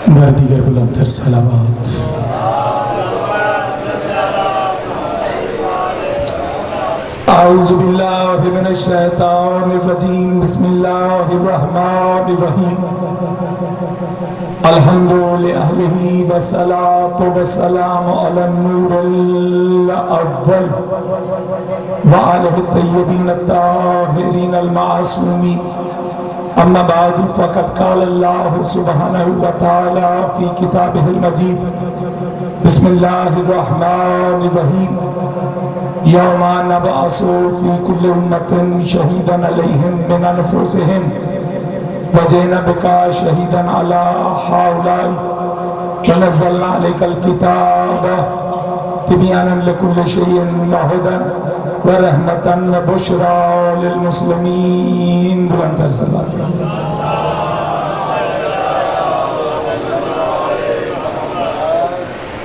بر دیگر بلندتر صلوات. اعوذ باللہ من الشیطان الرجیم. بسم اللہ الرحمن الرحیم. الحمد للہ والصلاة والسلام علی النور الاول وعلى الطیبین الطاہرین المعصومین. اما بعد فقد قال اللہ سبحانہ وتعالی فی کتابہ المجید. بسم اللہ الرحمن الرحیم. یوم نبعث فی کل امت شہیدا علیہم من انفسہم وجئنا بک شہیدا علی ہؤلاء ونزلنا علیک الکتاب تبیانا لکل شیء وہدی ورحمتا وبشری للمسلمین. بلندتر صلوات.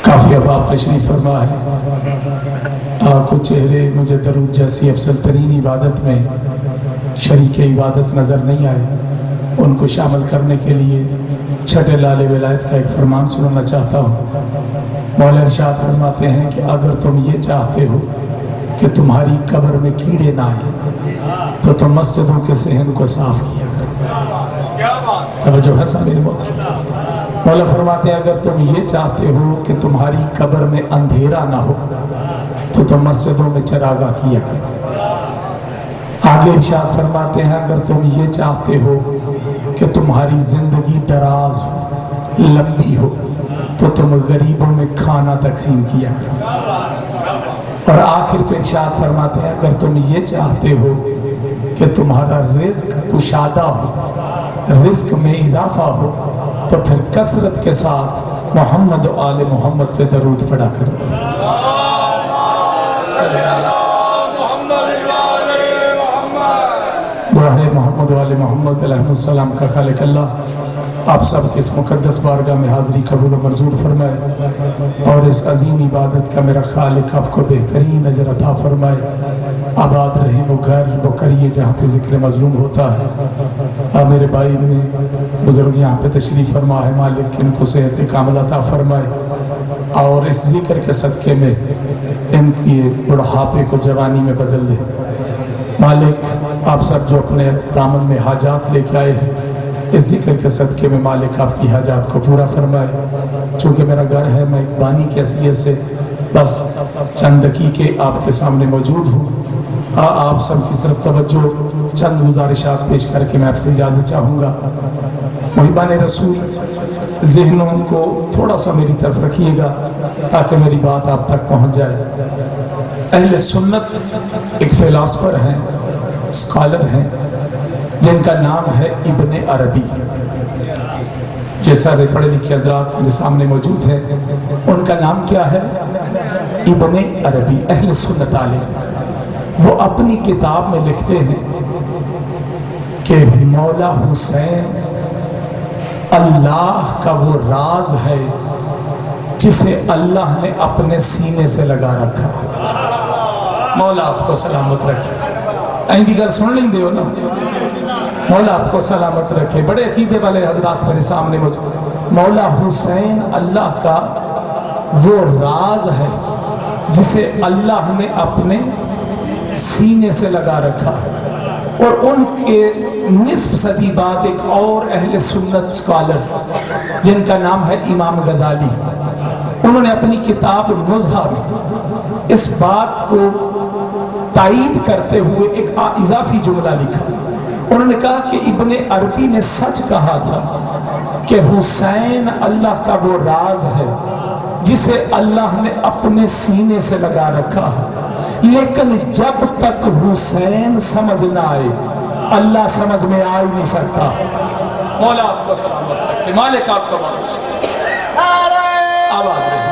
کافی اب آپ تشریف فرما ہے. آپ کو چہرے مجھے درود جیسی افضل ترین عبادت میں شریک عبادت نظر نہیں آئے. ان کو شامل کرنے کے لیے چھٹے لال ولایت کا ایک فرمان سنانا چاہتا ہوں. مولا ارشاد فرماتے ہیں کہ اگر تم یہ چاہتے ہو کہ تمہاری قبر میں کیڑے نہ آئیں تو تم مسجدوں کے صحن کو صاف کیا کرو. توجہ ہے سامعین محترم. مولا فرماتے ہیں اگر تم یہ چاہتے ہو کہ تمہاری قبر میں اندھیرا نہ ہو تو تم مسجدوں میں چراغاں کیا کرو. آگے ارشاد فرماتے ہیں اگر تم یہ چاہتے ہو کہ تمہاری زندگی دراز ہو لمبی ہو تو تم غریبوں میں کھانا تقسیم کیا کرو. اور آخر پہ ارشاد فرماتے ہیں اگر تم یہ چاہتے ہو کہ تمہارا رزق کشادہ ہو رزق میں اضافہ ہو تو پھر کثرت کے ساتھ محمد و آل محمد پہ درود پڑھا کرو. دعا ہے محمد و آل محمد علیہ السلام کا خالق اللہ آپ سب کے اس مقدس بارگاہ میں حاضری قبول و منظور فرمائے اور اس عظیم عبادت کا میرا خالق آپ کو بہترین اجر عطا فرمائے. آباد رہیں وہ گھر وہ کریے جہاں پہ ذکر مظلوم ہوتا ہے. میرے بھائی میں بزرگ یہاں پہ تشریف فرما ہے. مالک ان کو صحت کامل عطا فرمائے اور اس ذکر کے صدقے میں ان کی بڑھاپے کو جوانی میں بدل دے. مالک آپ سب جو اپنے دامن میں حاجات لے کے آئے ہیں اس ذکر کے صدقے میں مالک آپ کی حاجات کو پورا فرمائے. چونکہ میرا گھر ہے میں ایک بانی کی حیثیت سے بس چند دقیقے آپ کے سامنے موجود ہوں. آپ سب کی طرف توجہ چند گزارشات پیش کر کے میں آپ سے اجازت چاہوں گا. محبان رسول ذہنوں کو تھوڑا سا میری طرف رکھیے گا تاکہ میری بات آپ تک پہنچ جائے. اہل سنت ایک فلاسفر ہیں اسکالر ہیں جن کا نام ہے ابن عربی. جیسا پڑھے لکھے حضرات میرے سامنے موجود ہیں ان کا نام کیا ہے؟ ابن عربی. اہل سنت عالم. وہ اپنی کتاب میں لکھتے ہیں کہ مولا حسین اللہ کا وہ راز ہے جسے اللہ نے اپنے سینے سے لگا رکھا. مولا آپ کو سلامت رکھے. آئندی گھر سن لیں دے ہو نا. مولا آپ کو سلامت رکھے. بڑے عقیدے والے حضرات میرے سامنے موجود. مولا حسین اللہ کا وہ راز ہے جسے اللہ نے اپنے سینے سے لگا رکھا. اور ان کے نصف صدی بعد ایک اور اہل سنت سکالر جن کا نام ہے امام غزالی انہوں نے اپنی کتاب نزہہ میں اس بات کو تائید کرتے ہوئے ایک اضافی جملہ لکھا. انہوں نے کہا کہ ابن عربی نے سچ کہا تھا کہ حسین اللہ کا وہ راز ہے جسے اللہ نے اپنے سینے سے لگا رکھا ہے. لیکن جب تک حسین سمجھ نہ آئے اللہ سمجھ میں آ ہی نہیں سکتا. مولا آپ کو سلامت رکھے. مالک آپ کو آباد رہے.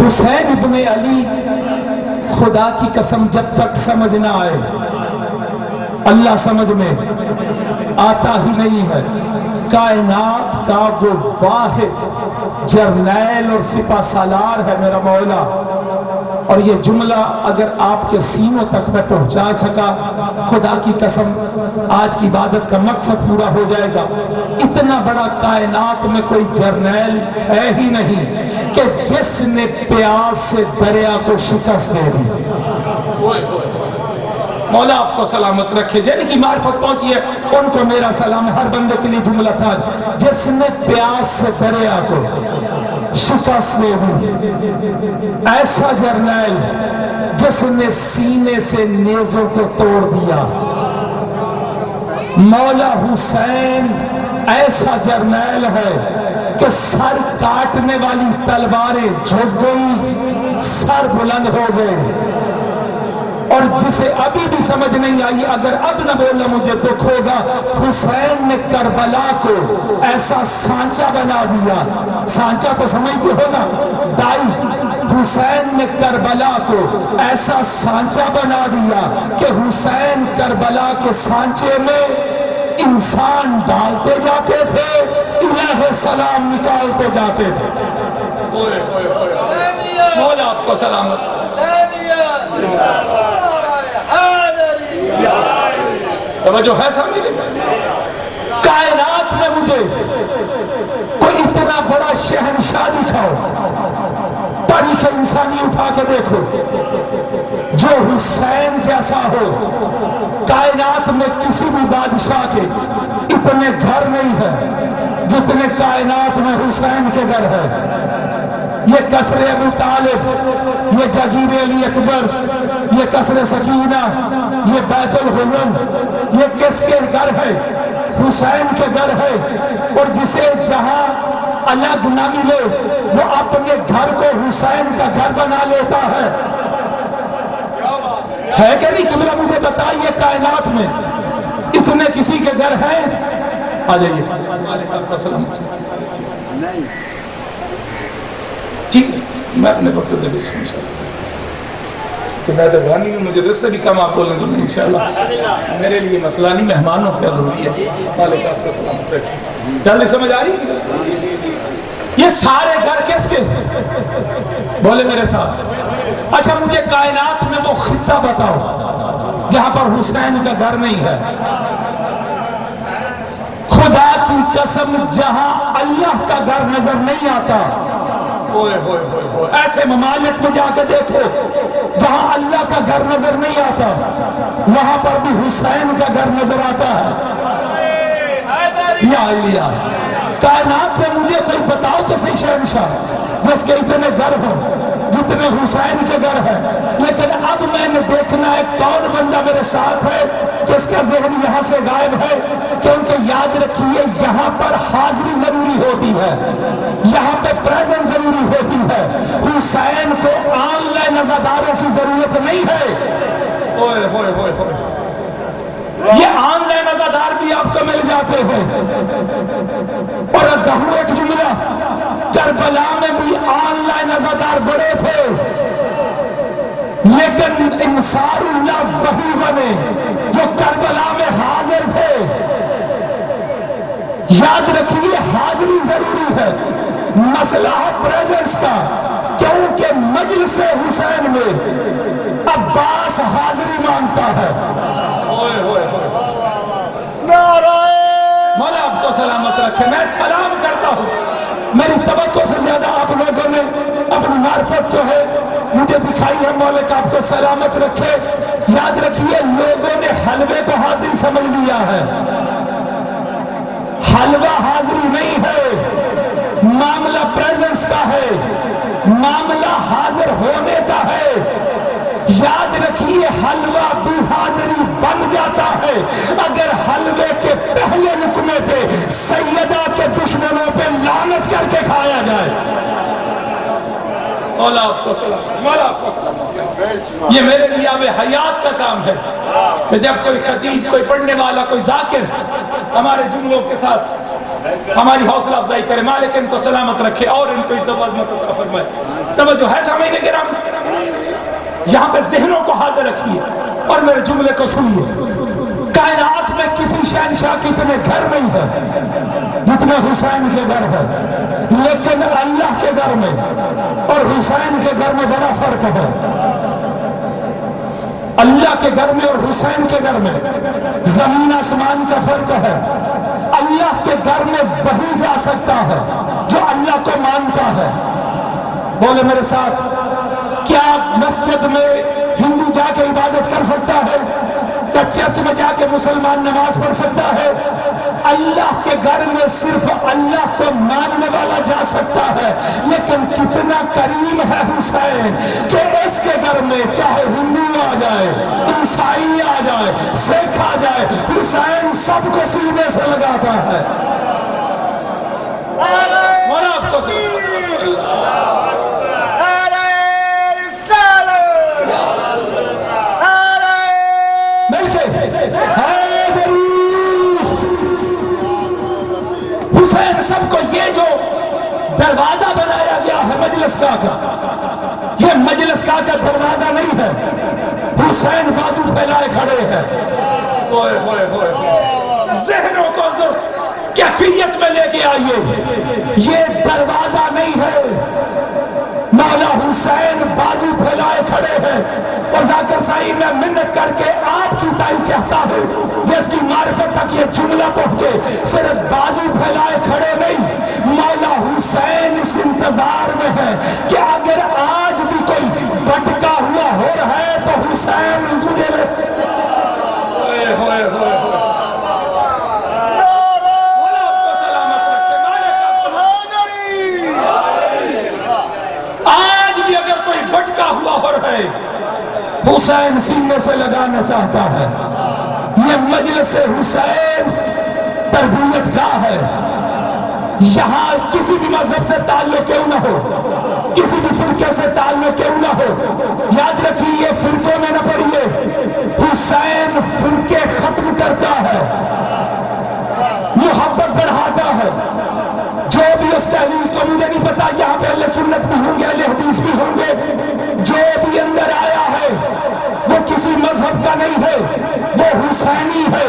حسین ابن علی خدا کی قسم جب تک سمجھ نہ آئے اللہ سمجھ میں آتا ہی نہیں ہے. کائنات کا وہ واحد جرنیل اور سپہ سالار ہے میرا مولا اور یہ جملہ اگر آپ کے سینوں تک میں پہنچا سکا، خدا کی قسم آج کی عبادت کا مقصد پورا ہو جائے گا۔ اتنا بڑا کائنات میں کوئی جرنیل ہے ہی نہیں کہ جس نے پیاس سے دریا کو شکست دے دی۔ مولا آپ کو سلامت رکھے، جن کی معرفت پہنچی ہے ان کو میرا سلام ہے۔ ہر بندے کے لیے جملہ تھا، جس نے پیاس سے دریا کو شکست دے دی، ایسا جرنیل جس نے سینے سے نیزوں کو توڑ دیا۔ مولا حسین ایسا جرنیل ہے کہ سر کاٹنے والی تلواریں جھک گئی، سر بلند ہو گئے، اور جسے ابھی بھی سمجھ نہیں آئی، اگر اب نہ بولنا مجھے دکھ ہوگا، حسین نے کربلا کو ایسا سانچہ بنا دیا۔ سانچہ تو سمجھتے ہو نا، ڈائی۔ حسین نے کربلا کو ایسا سانچہ بنا دیا کہ حسین کربلا کے سانچے میں انسان ڈالتے جاتے تھے، الہ سلام نکالتے جاتے تھے۔ مولا آپ کو سلامت۔ توجہ ہے سامنے؟ کائنات میں مجھے کوئی اتنا بڑا شہنشاہ دکھاؤ، تاریخ انسانی اٹھا کے دیکھو، جو حسین جیسا ہو۔ کائنات میں کسی بھی بادشاہ کے اتنے گھر نہیں ہیں جتنے کائنات میں حسین کے گھر ہے۔ یہ قصر ابو طالب، یہ جاگیر علی اکبر، یہ قصر سکینہ، یہ بیت الحزن، یہ کس کے گھر ہے؟ حسین کے گھر ہے۔ اور جسے جہاں الگ نہ ملے وہ اپنے گھر کو حسین کا گھر بنا لیتا ہے کہ نہیں؟ قبلہ مجھے بتائیے کائنات میں اتنے کسی کے گھر ہیں؟ آ جائیے۔ ٹھیک ہے، میں اپنے وقت دے بس انشاءاللہ کہ میں دبانی ہوں، مجھے اس سے بھی کم آپ بولیں تو انشاءاللہ میرے لیے مسئلہ نہیں، مہمانوں کیا ضروری ہے۔ مالک آپ کو سلامت رکھیں۔ جلدی سمجھ آ رہی؟ یہ سارے گھر کس کے؟ بولے میرے ساتھ۔ اچھا مجھے کائنات میں وہ خطہ بتاؤ جہاں پر حسین کا گھر نہیں ہے۔ خدا کی قسم جہاں اللہ کا گھر نظر نہیں آتا، ایسے ممالک میں جا کے دیکھو جہاں اللہ کا گھر نظر نہیں آتا، وہاں پر بھی حسین کا گھر نظر آتا ہے۔ یا علیہ کائنات میں مجھے کوئی بتاؤ تو صحیح شہنشاہ جس کے اتنے گھر ہوں جتنے حسین کے گھر ہے۔ لیکن اب میں نے دیکھنا ہے کون بندہ میرے ساتھ ہے جس کا ذہن یہاں سے غائب ہے، کیونکہ یاد رکھیے یہاں پر حاضری ضروری ہوتی ہے، یہاں پہ پریزنٹ ضروری ہوتی ہے۔ حسین کو آن لائن عزاداروں کی ضرورت نہیں ہے۔ اوئے ہوئے ہوئے ہوئے، یہ آن لائن عزادار بھی آپ کو مل جاتے ہیں۔ اور کہوں ایک جملہ، کربلا میں بھی آن لائن عزادار بڑے تھے، لیکن انصار اللہ وہی بنے جو کربلا میں حاضر تھے۔ یاد رکھیے حاضری ضروری ہے، مسئلہ ہے پریزنس کا، کیونکہ مجلس حسین میں عباس حاضری مانگتا ہے۔ مولا آپ کو سلامت رکھے۔ میں سلام کرتا ہوں، میری توقع سے زیادہ آپ لوگوں نے اپنی معرفت جو ہے مجھے دکھائی ہے، مولا آپ کو سلامت رکھے۔ یاد رکھیے لوگوں نے حلوے کو حاضری سمجھ لیا ہے، حلوہ حاضری نہیں ہے، معاملہ پریزنس کا ہے، معاملہ حاضر ہونے کا ہے۔ یاد رکھیے حلوہ بھی حاضری بن جاتا ہے اگر حلوے کے پہلے لقمے پہ سیدہ کے دشمنوں پہ لعنت کر کے کھایا جائے۔ مولا آپ کو سلام، مولا آپ کو سلام۔ یہ میرے لیے اب حیات کا کام ہے کہ جب کوئی خطیب، کوئی پڑھنے والا، کوئی ذاکر ہمارے جملوں کے ساتھ ہماری حوصلہ افزائی کرے، مالک ان کو سلامت رکھے اور ان کو عزت و عظمت عطا فرمائے۔ توجہ ہے سامعین کرام؟ یہاں پہ ذہنوں کو حاضر رکھیے اور میرے جملے کو سنیے۔ کائنات میں کسی شہنشاہ کے اتنے گھر نہیں ہے جتنے حسین کے گھر ہے، لیکن اللہ کے گھر میں اور حسین کے گھر میں بڑا فرق ہے۔ اللہ کے گھر میں اور حسین کے گھر میں زمین آسمان کا فرق ہے۔ اللہ کے گھر میں وہی جا سکتا ہے جو اللہ کو مانتا ہے۔ بولے میرے ساتھ، کیا مسجد میں ہندو جا کے عبادت کر سکتا ہے؟ کیا چرچ میں جا کے مسلمان نماز پڑھ سکتا ہے؟ اللہ کے گھر میں صرف اللہ کو ماننے والا جا سکتا ہے۔ لیکن کتنا کریم ہے حسین کہ اس کے گھر میں چاہے ہندو آ جائے، عیسائی آ جائے، سکھ آ جائے، حسین سب کو سینے سے لگاتا ہے۔ مولا آپ کو حسین سب کو، یہ جو دروازہ بنایا گیا ہے مجلس کا یہ مجلس کا دروازہ نہیں ہے۔ حسین بازو پھیلائے کھڑے ہیں۔ ذہنوں کو درست کیفیت میں لے کے آئیے، یہ دروازہ نہیں ہے۔ مولا حسین بازو پھیلائے کھڑے ہیں۔ اور ذاکر صاحب میں منت کر کے آپ کی تائید چاہتا ہوں جس کی معرفت تک یہ جملہ پہنچے، صرف بازو پھیلائے کھڑے نہیں، مولا حسین اس انتظار میں ہے کہ اگر آج بھی کوئی بٹکا ہوا ہو رہا ہے تو حسین تجھے آج بھی اگر کوئی بٹکا ہوا ہو رہا ہے حسین سینے سے لگانا چاہتا ہے۔ یہ مجلس حسین تربیت گاہ ہے۔ یہاں کسی بھی مذہب سے تعلق کیوں نہ ہو، کسی بھی فرقے سے تعلق کیوں نہ ہو، یاد رکھیے یہ فرقوں میں نہ پڑھیے۔ حسین فرقے ختم کرتا ہے، محبت بڑھاتا ہے۔ جو بھی اس تحریز کو، مجھے نہیں پتا یہاں پہ اہل سنت بھی ہوں گے، اہل حدیث بھی ہوں گے، جو بھی اندر آیا ہے وہ کسی مذہب کا نہیں ہے، وہ حسینی ہے۔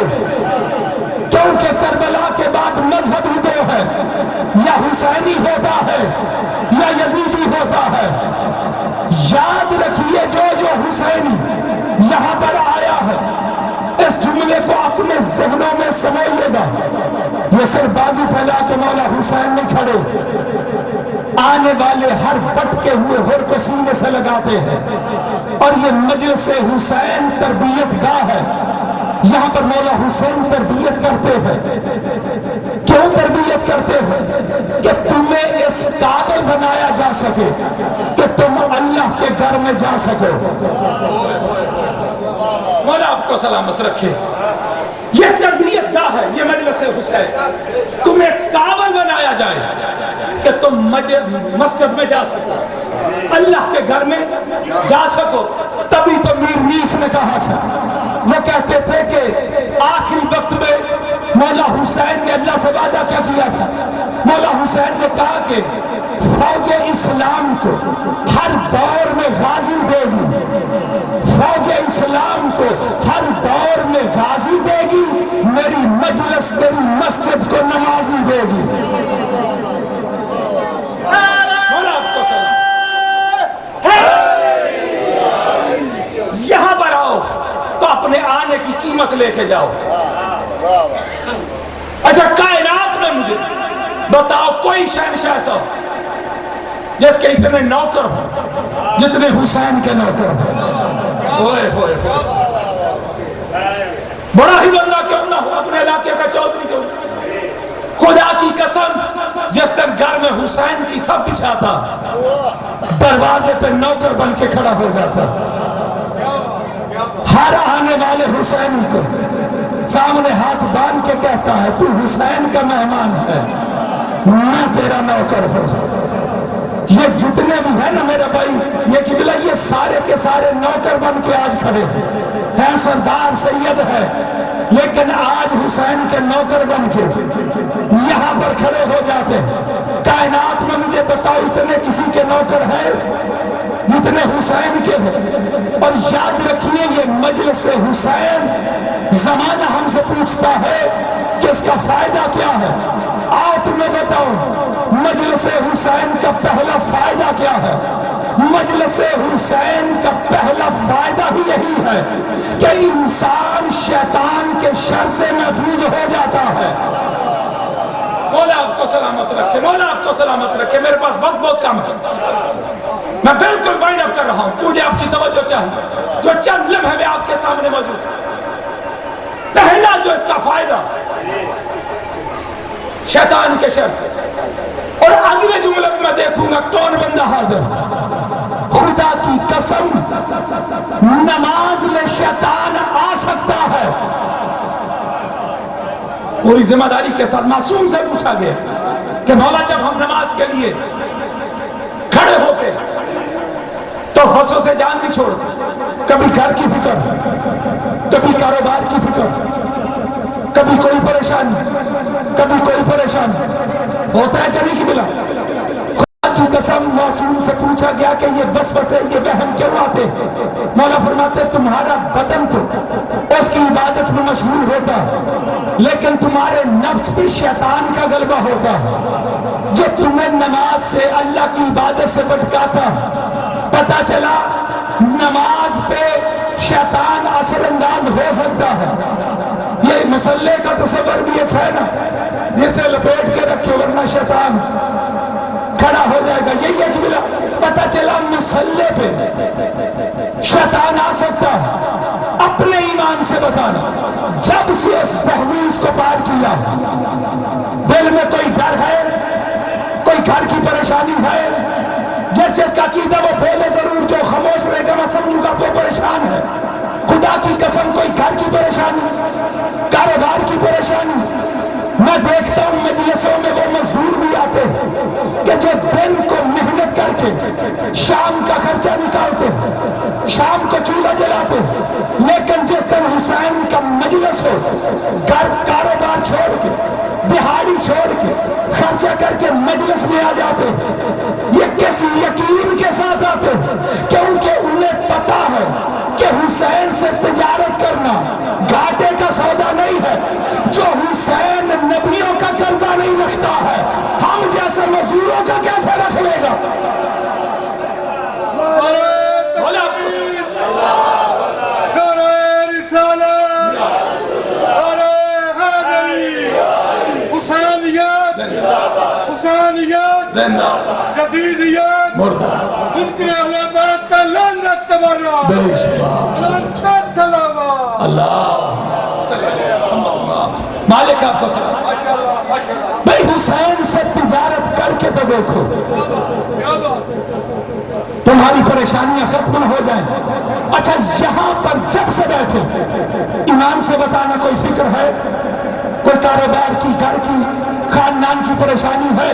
کیونکہ کربلا کے بعد مذہب ہی دو ہے، یا حسینی ہوتا ہے یا یزیدی ہوتا ہے۔ یاد رکھیے جو حسینی یہاں پر آیا ہے، اس جملے کو اپنے ذہنوں میں سمجھیے گا۔ یہ صرف بازو پھیلا کے مولا حسین نہیں کھڑے، آنے والے ہر بٹکے ہوئے ہر کو سینے سے لگاتے ہیں۔ اور یہ مجلس حسین تربیت گاہ ہے، یہاں پر مولا حسین تربیت کرتے ہیں۔ کیوں تربیت کرتے ہیں؟ کہ تمہیں اس قابل بنایا جا سکے کہ تم اللہ کے گھر میں جا سکو۔ مولا آپ کو سلامت رکھے۔ یہ تربیت گاہ ہے، یہ مجلس حسین، تمہیں اس قابل بنایا جائے کہ تم مسجد میں جا سکو، اللہ کے گھر میں جا سکو۔ تبھی تو میر نیس نے کہا تھا، وہ کہتے تھے کہ آخری وقت میں مولا حسین نے اللہ سے وعدہ کیا کیا تھا؟ مولا حسین نے کہا کہ فوج اسلام کو ہر دور میں غازی دے گی، فوج اسلام کو ہر دور میں غازی دے گی، میری مجلس میری مسجد کو نمازی دے گی۔ مولا آپ کو سلام۔ یہاں پر آؤ تو اپنے آنے کی قیمت لے کے جاؤ۔ اچھا کائنات میں مجھے بتاؤ کوئی شہنشاہ ایسا ہو جس کے اتنے نوکر ہوں جتنے حسین کے نوکر ہوں؟ ہوئے ہوئے ہوئے، بڑا ہی بندہ کیوں نہ ہو، اپنے علاقے کا چودھری کیوں نہ، خدا کی قسم جس دن گھر میں حسین کی سب بچھاتا دروازے پہ نوکر بن کے کھڑا ہو جاتا، ہر آنے والے حسین کو سامنے ہاتھ باندھ کے کہتا ہے تو حسین کا مہمان ہے، میں تیرا نوکر ہوں۔ یہ جتنے بھی ہیں نا میرا بھائی، یہ قبلہ، یہ سارے کے سارے نوکر بن کے آج کھڑے ہیں، سردار سید ہے لیکن آج حسین کے نوکر بن کے یہاں پر کھڑے ہو جاتے ہیں۔ کائنات میں مجھے بتاؤ اتنے کسی کے نوکر ہے جتنے حسین کے ہیں. اور یاد رکھیے یہ مجلس حسین زمانہ ہم سے پوچھتا ہے کہ اس کا فائدہ کیا ہے. آؤ تمہیں بتاؤ مجلس حسین کا پہلا فائدہ کیا ہے. مجلس حسین کا پہلا فائدہ ہی یہی ہے کہ انسان شیطان کے شر سے محفوظ ہو جاتا ہے. مولا آپ کو سلامت رکھے، مولا آپ کو سلامت رکھے. میرے پاس وقت بہت کم ہے، میں بالکل وائنڈ اپ کر رہا ہوں. مجھے آپ کی توجہ چاہیے جو چند لمحے میں آپ کے سامنے موجود ہے. پہلا جو اس کا فائدہ شیطان کے شر سے. اور اگلے جملے میں دیکھوں گا کون بندہ حاضر. خدا کی قسم نماز میں شیطان آ سکتا ہے. پوری ذمہ داری کے ساتھ معصوم سے پوچھا گیا کہ مولا جب ہم نماز کے لیے کھڑے ہو کے تو وسوسے جان نہیں چھوڑتے. کبھی گھر کی فکر، کبھی کاروبار کی فکر، کبھی کوئی پریشانی، کبھی کوئی پریشانی ہوتا ہے کبھی کی بلا. خدا کی قسم معصوم سے پوچھا گیا کہ یہ وسوسے، یہ وہم کیوں آتے؟ مولا فرماتے تمہارا بدن تو اس کی عبادت میں مشغول ہوتا ہے، لیکن تمہارے نفس بھی شیطان کا غلبہ ہوتا ہے جو تمہیں نماز سے، اللہ کی عبادت سے بھٹکاتا. پتہ چلا نماز پہ شیطان اثر انداز ہو سکتا ہے. یہ مسلح کا تصور بھی ایک ہے نا، جسے لپیٹ کے رکھے ورنہ شیطان کھڑا ہو جائے گا. یہی ہے کہ بلا پتہ چلا مسلح پہ شیطان آ سکتا ہے. اپنے ایمان سے بتانا جب سے اس تحویز کو پار کیا دل میں کوئی ڈر ہے، کوئی گھر کی پریشانی ہے، جس کا عقیدہ وہ بولے ضرور، جو خاموش رہے گا میں سمجھوں گا وہ پریشان ہے. خدا کی قسم کوئی گھر کی پریشانی، کاروبار کی پریشانی. میں دیکھتا ہوں مجلسوں میں وہ مزدور بھی آتے ہیں کہ جو دن کو محنت کر کے شام کا خرچہ نکالتے ہیں، شام کو چولہا جلاتے ہیں، لیکن جس دن حسین کا مجلس ہو گھر کاروبار چھوڑ کے، دہاڑی چھوڑ کے، خرچہ کر کے مجلس میں آ جاتے ہیں. یہ کس یقین کے ساتھ آتے ہیں؟ کیونکہ انہیں پتا ہے کہ حسین سے تجارت کرنا گھاٹے کا سودا نہیں ہے. جو حسین نبیوں کا قرضہ نہیں رکھتا ہے، ہم جیسے مزدوروں کا کیسے رکھ لے گا؟ زندہ جدیدیت مردہ ممکن ہے بارت لعنت تبرہ بے شباب اللہ صلی اللہ مالک آپ کو سلام. بھئی حسین سے تجارت کر کے تو دیکھو تمہاری پریشانیاں ختم ہو جائیں. اچھا یہاں پر جب سے بیٹھے ایمان سے بتانا کوئی فکر ہے، کوئی کاروبار کی، گھر کی، خاندان کی پریشانی ہے؟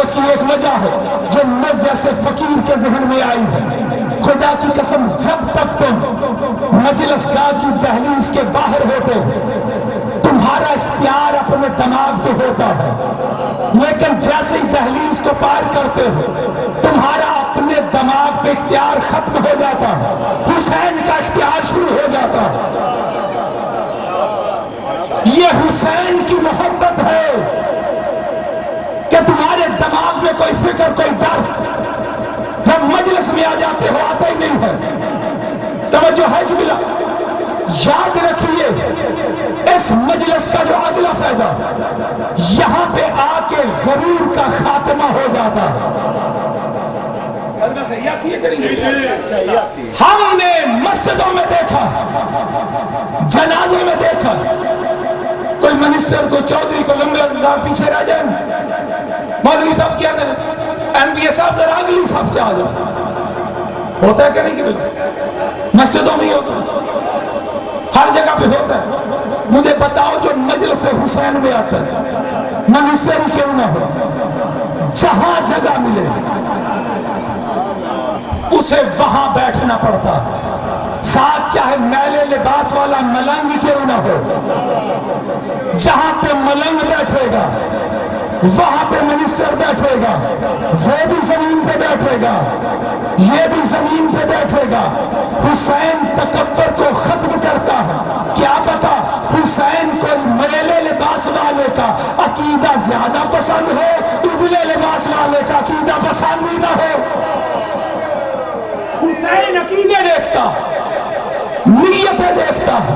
اس کی ایک وجہ ہے جو مجھ جیسے فقیر کے ذہن میں آئی ہے. خدا کی قسم جب تک تم مجلس گاہ کی دہلیز کے باہر ہوتے ہو تمہارا اختیار اپنے دماغ پہ ہوتا ہے، لیکن جیسے ہی دہلیز کو پار کرتے ہو تمہارا اپنے دماغ پہ اختیار ختم ہو جاتا ہے، حسین کا اختیار شروع ہو جاتا ہے. یہ حسین کی محبت ہے کہ تمہارے دماغ میں کوئی فکر، کوئی ڈر جب مجلس میں آ جاتے ہو آتا ہی نہیں ہے. توجہ ہے کہ بلا یاد رکھیے اس مجلس کا جو اگلا فائدہ یہاں پہ آ کے غرور کا خاتمہ ہو جاتا ہے. ہم نے مسجدوں میں دیکھا، جنازوں میں دیکھا، کوئی منسٹر کو، چودھری کو لمبے لمبے پیچھے رہ جائیں، مولوی صاحب کیا کریں، ایم پی اے صاحب ذرا اگلی صف سے آ جاؤ. ہوتا ہے کہ نہیں کہ بھائی مسجدوں میں ہوتا ہے، ہر جگہ پہ ہوتا ہے. مجھے بتاؤ جو مجلس حسین میں آتا ہے منسٹر ہی کیوں نہ ہو، جہاں جگہ ملے اسے وہاں بیٹھنا پڑتا ہے، ساتھ چاہے میلے لباس والا ملنگ کیوں نہ ہو. جہاں پہ ملنگ بیٹھے گا وہاں پہ منسٹر بیٹھے گا، وہ بھی زمین پہ بیٹھے گا، یہ بھی زمین پہ بیٹھے گا۔ حسین تکبر کو ختم کرتا ہے۔ کیا پتا حسین کو میلے لباس والے کا عقیدہ زیادہ پسند ہو، اجلے لباس والے کا عقیدہ پسند ہی نہ ہو۔ حسین عقیدے دیکھتا، نیتیں دیکھتا ہے،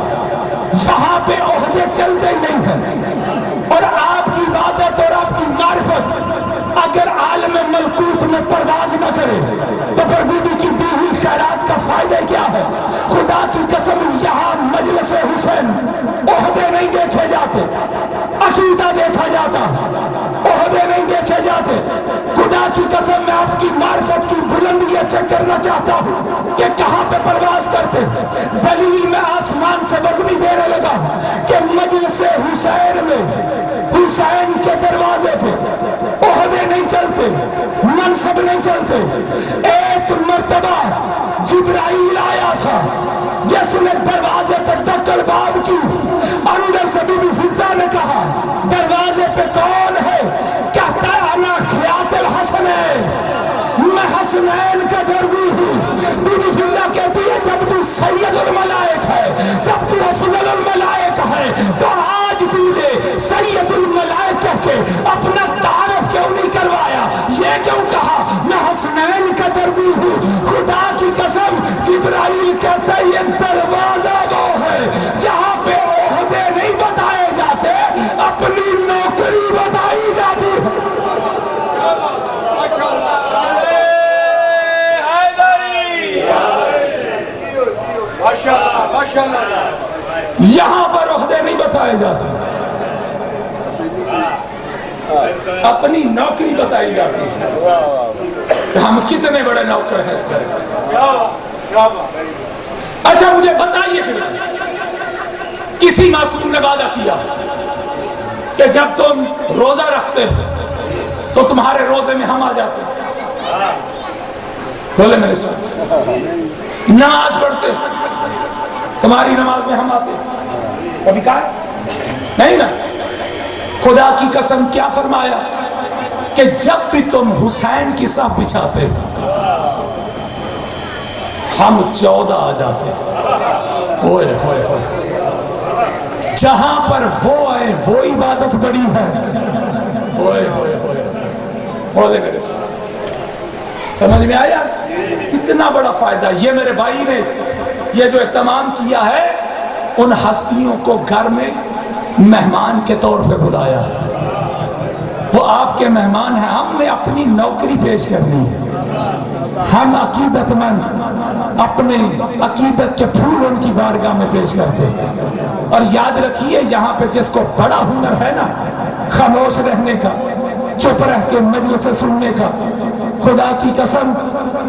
وہاں پہ عہدے چلتے ہی نہیں ہیں۔ اور آپ کی عبادت اور آپ کی معرفت اگر عالم ملکوت میں پرواز نہ کرے تو پھر بی بی کی دی ہوئی خیرات کا فائدہ کیا ہے؟ خدا کی قسم یہاں مجلس حسین عہدے نہیں دیکھے جاتے، عقیدہ دیکھا جاتا، عہدے نہیں دیکھے جاتے۔ خدا کی قسم میں آپ کی معرفت کی بلندیاں چیک کرنا چاہتا ہوں کہ کہاں پہ پرواز کرتے۔ دلیل میں آسمان سے وزنی دینے لگا کہ مجلس حسین میں حسین کے دروازے پہ عہدے نہیں چلتے، منصب نہیں چلتے۔ ایک مرتبہ جبرائیل آیا تھا جس نے دروازے پہ ڈکل باب کی، اندر سے بی بی فضہ نے کہا دروازے پہ کون ہے؟ کہتا ہے انا خیاط الحسنین، میں حسنین کا درزی ہوں۔ بی بی فضہ کہتی ہے جب تو سید الملائک ہے، جب تو افضل الملائک ہے، تو آج تو نے سید الملائک کہہ کے اپنا تعارف کیوں نہیں کروایا؟ یہ کیوں کہا میں حسنین کا درزی ہوں؟ خدا کی قسم جبرائیل کہتا ہے یہ دروازہ وہ ہے جہاں پہ عہدے نہیں بتائے جاتے، اپنی نوکری بتائی جاتی ہے۔ یہاں پر عہدے نہیں بتائے جاتے، اپنی نوکری بتائی جاتی ہے کہ ہم کتنے بڑے نوکر ہیں اس گھر کے۔ اچھا مجھے بتائیے کہ کسی معصوم نے وعدہ کیا کہ جب تم روزہ رکھتے ہو تو تمہارے روزے میں ہم آ جاتے ہیں؟ بولے میرے ساتھ، نماز پڑھتے تمہاری نماز میں ہم آتے ہیں؟ کبھی کہا نہیں نا۔ خدا کی قسم کیا فرمایا کہ جب بھی تم حسین کی صف بچھاتے ہم 14 آ جاتے۔ ہوئے ہوئے ہوئے، جہاں پر وہ آئے وہ عبادت بڑی ہے۔ ہوئے ہوئے ہوئے، بولے میرے ساتھ، سمجھ میں آیا کتنا بڑا فائدہ؟ یہ میرے بھائی نے یہ جو اہتمام کیا ہے، ان ہستیوں کو گھر میں مہمان کے طور پہ بلایا، وہ آپ کے مہمان ہیں۔ ہم نے اپنی نوکری پیش کرنی ہے، ہم عقیدت مند اپنے عقیدت کے پھول ان کی بارگاہ میں پیش کرتے۔ اور یاد رکھیے یہاں پہ جس کو بڑا ہنر ہے نا خاموش رہنے کا، چپ رہ کے مجلس سننے کا، خدا کی قسم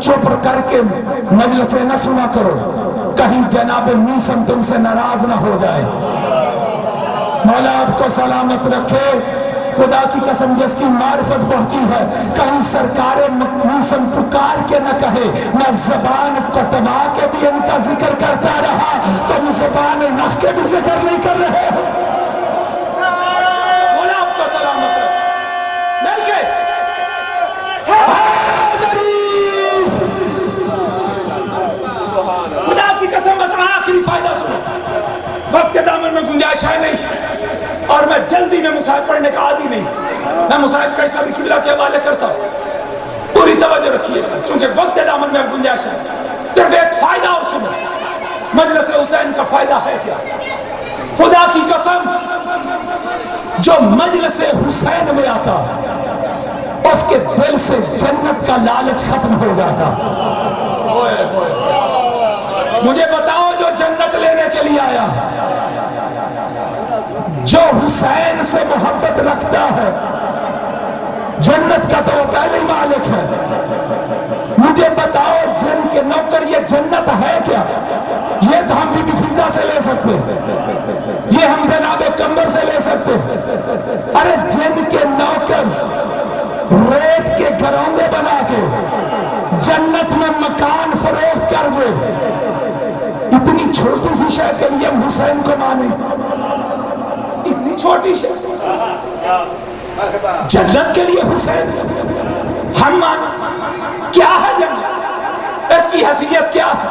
چپ کر کے مجلس نہ سنا کرو، کہیں جناب میسم تم سے ناراض نہ ہو جائے۔ مولا آپ کو سلامت رکھے۔ خدا کی قسم جس کی معرفت پہنچی ہے کہیں سرکار میسم پکار کے نہ کہے میں زبان کٹوا کے بھی ان کا ذکر کرتا رہا، تم زبان رکھ کے بھی ذکر نہیں کر رہے ہو۔ مولا آپ کو سلامت رکھے۔ مل کے خدا کی قسم بس آخری فائدہ سنو، وقت کے دامن میں گنجائش ہے نہیں، اور میں جلدی میں مصحف پڑھنے کا عادی نہیں، میں مصحف کا حصہ بھی قبلہ کے حوالے کرتا ہوں، پوری توجہ رکھیے چونکہ وقت کے دامن میں گنجائش ہے۔ صرف ایک فائدہ اور سنو، مجلس حسین کا فائدہ ہے کیا؟ خدا کی قسم جو مجلس حسین میں آتا اس کے دل سے جنت کا لالچ ختم ہو جاتا۔ ہوئے ہوئے، مجھے بتاؤ جو جنت لینے کے لیے آیا، جو حسین سے محبت رکھتا ہے، جنت کا تو وہ پہلے ہی مالک ہے۔ مجھے بتاؤ جن کے نوکر یہ جنت ہے کیا؟ یہ تو ہم بی بی فضہ سے لے سکتے، یہ ہم جناب کمبر سے لے سکتے۔ ارے جن کے نوکر ریت کے گھروندے بنا کے جنت میں مکان فروخت کر دے، اتنی چھوٹی سی شے کے لیے ہم حسین کو مانیں، اتنی چھوٹی شے۔ جنت کے لیے حسین ہم کیا ہے جنت، اس کی حیثیت کیا ہے؟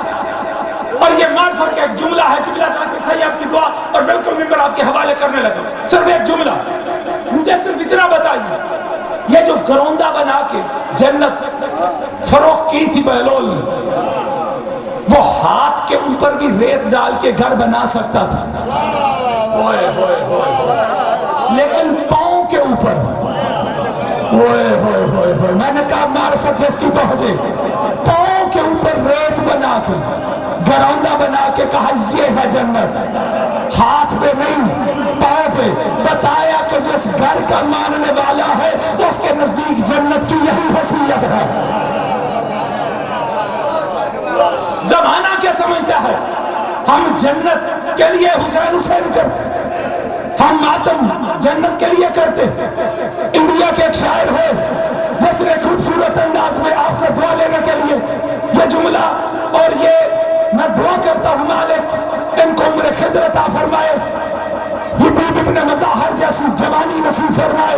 اور یہ معرفت کا ایک جملہ ہے قبلہ ذاکر صاحب کی دعا، اور بالکل ممبر آپ کے حوالے کرنے لگا، صرف ایک جملہ مجھے صرف اتنا بتائیے، یہ جو گروندہ بنا کے جنت فروخت کی تھی بہلول نے، وہ ہاتھ کے اوپر بھی ریت ڈال کے گھر بنا سکتا تھا، ہوئے ہوئے ہوئے، لیکن پاؤں کے اوپر، ہوئے ہوئے ہوئے ہوئے، میں نے کہا معرفت جس کی پہنچے، پاؤں کے اوپر ریت بنا کے گروندہ بنا کے کہا یہ ہے جنت، ہاتھ پہ نہیں پاؤں پہ، بتایا کہ جس گھر کا ماننے والا ہے اس کے نزدیک جنت کی یہی حیثیت ہے۔ زمانہ کیا سمجھتا ہے؟ ہم جنت کے لیے حسین حسین کرتے، ہم ماتم جنت کے لیے کرتے۔ انڈیا کے ایک شاعر ہے جس نے خوبصورت انداز میں آپ سے دعا لینے کے لیے یہ جملہ، اور یہ میں دعا کرتا ہوں مالک ان کو عمر خضر عطا فرمائے، حبیب ابن مظاہر جیسی جوانی نصیب فرمائے،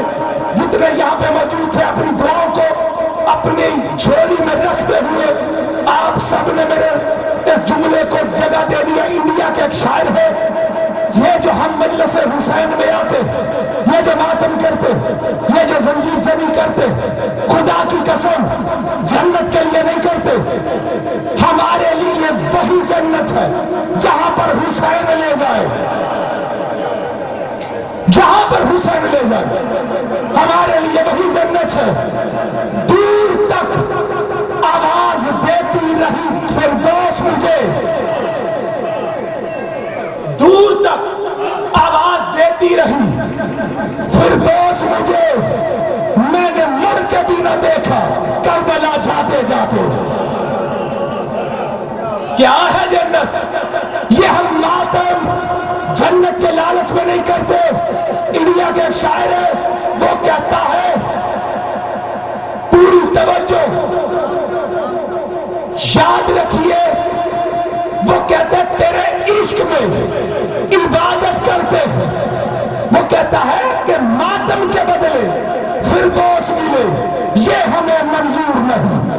جتنے یہاں پہ موجود تھے اپنی دعاؤں کو اپنی جھولی میں رکھتے ہوئے آپ سب نے میرے اس جملے کو جگہ دے دیا۔ انڈیا کے ایک شاعر ہے، یہ جو ہم مجلس حسین میں آتے، یہ جو ماتم کرتے، یہ جو زنجیر زنی کرتے، خدا کی قسم جنت کے لیے نہیں کرتے، ہمارے لیے وہی جنت ہے جہاں پر حسین لے جائے، جہاں پر حسین لے جائے ہمارے لیے وہی جنت ہے۔ دور تک آواز دیتی رہی فردوس مجھے، دور تک آواز دیتی رہی فردوس مجھے، میں نے مڑ کے بھی نہ دیکھا کربلا جاتے جاتے۔ کیا ہے جنت؟ یہ ہم ماتم جنت کے لالچ میں نہیں کرتے۔ انڈیا کے ایک شاعر ہے، وہ کہتا ہے پوری توجہ یاد رکھیے، وہ کہتا ہے تیرے عشق میں عبادت کرتے ہیں، وہ کہتا ہے کہ ماتم کے بدلے فردوس ملے، یہ ہمیں منظور نہیں۔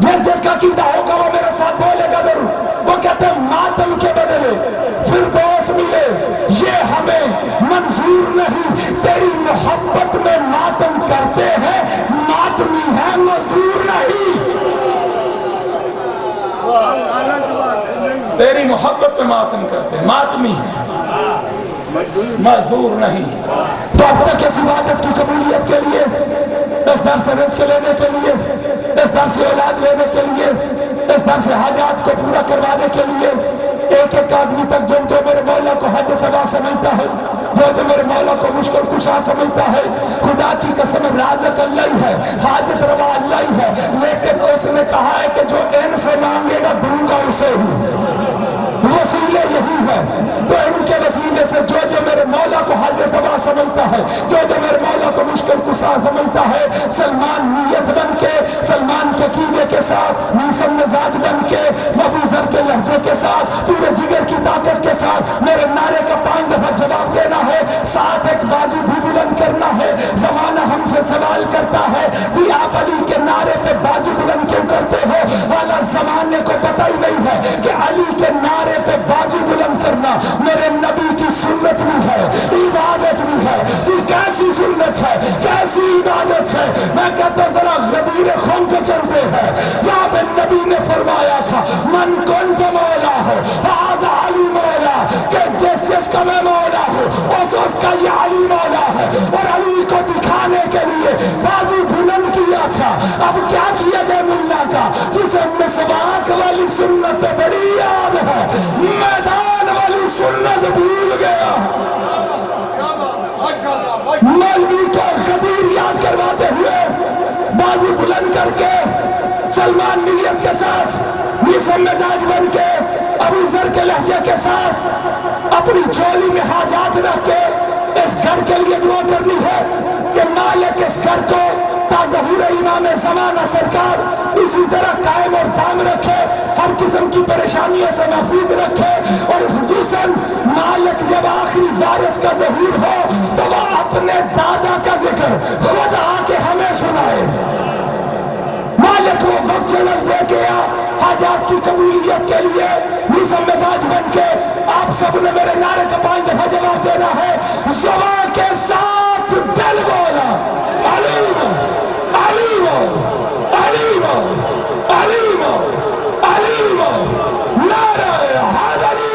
جس جس کا عقیدہ ہوگا وہ میرے ساتھ بولے گا ضرور، وہ کہتے ہیں ماتم کے بدلے فردوس ملے، یہ ہمیں منظور نہیں۔ تیری محبت میں ماتم کرتے ہیں، ماتمی ہے مزدور نہیں۔ تیری محبت میں ماتم کرتے ہیں، ماتمی ہے مزدور نہیں۔ تو اب تک اس عبادت کی قبولیت کے لیے، اس در سے رزق لینے کے لیے، اس در سے اولاد لینے کے لیے، اس در سے حاجات کو پورا کروانے کے لیے، ایک ایک آدمی تک جو میرے مولا کو حاجت روا سمجھتا ہے، جو میرے مولا کو مشکل کشا سمجھتا ہے، خدا کی قسم رازق اللہ ہی ہے، حاجت روا اللہ ہی ہے، لیکن اس نے کہا ہے کہ جو ان سے مانگے گا دوں گا اسے ہی۔ وسیلے یہی ہے، تو ان کے وسیلے سے جو میرے مولا کو حاجت روا سمجھتا ہے، جو میرے مولا کو مشکل کشا سمجھتا ہے، سلمان نیت بن کے، سلمان کے عقیدے کے ساتھ، نیسم مزاج بن کے، ابو ذر کے لہجے کے ساتھ، پورے جگر کی طاقت کے ساتھ میرے نعرے کا 5 دفعہ جواب دینا ہے، ساتھ ایک بازو بھی بلند کرنا ہے۔ زمانہ ہم سے سوال کرتا ہے جی آپ علی کے نعرے پہ بازو بلند کیوں کرتے ہو؟ حالانکہ زمانے کو پتہ ہی نہیں ہے کہ علی کے نعرے پہ بازو بلند کرنا میرے نبی کی سنت بھی ہے، عبادت بھی ہے۔ جی کیسی سنت ہے، کیسی عبادت ہے؟ میں کہتا ذرا غدیر خون پہ چلتے ہیں، جہاں پہ نبی نے فرمایا تھا من کنت مولا ہو هذا علی مولا، کہ جس جس کا میں مولا ہوں اس کا یہ علی مولا ہے، اور علی کو دکھانے کے لیے بازو بلند کیا تھا۔ اب کیا کیا جائے ملا کا، جسے مسواک والی سنت بڑی یاد ہے، میدان والی سنت بھول گیا۔ مولوی کو خطیر یاد کرواتے ہوئے بازو بلند کر کے، سلمان نیت کے ساتھ، نیسم مزاج بن کے، ابو ذر کے لہجے کے ساتھ، اپنی جولی میں حاجات رکھ کے اس گھر کے لیے دعا کرنی ہے کہ مالک اس گھر کو تا ظہور امام زمانہ سرکار اسی طرح قائم اور دام رکھے، ہر قسم کی پریشانیوں سے محفوظ رکھے، اور خصوصاً مالک جب آخری وارث کا ظہور ہو تو وہ اپنے دادا کر خود آ کے ہمیں سنائے۔ مالک وہ وقت جنم دے گیا حاجات کی قبولیت کے لیے، نظم مزاج بن کے آپ سب نے میرے نعرے کا 5 دفعہ جواب دینا ہے، زبان کے ساتھ دل بولا علیم علیم علیم علیم علیم نعرہ حیدری۔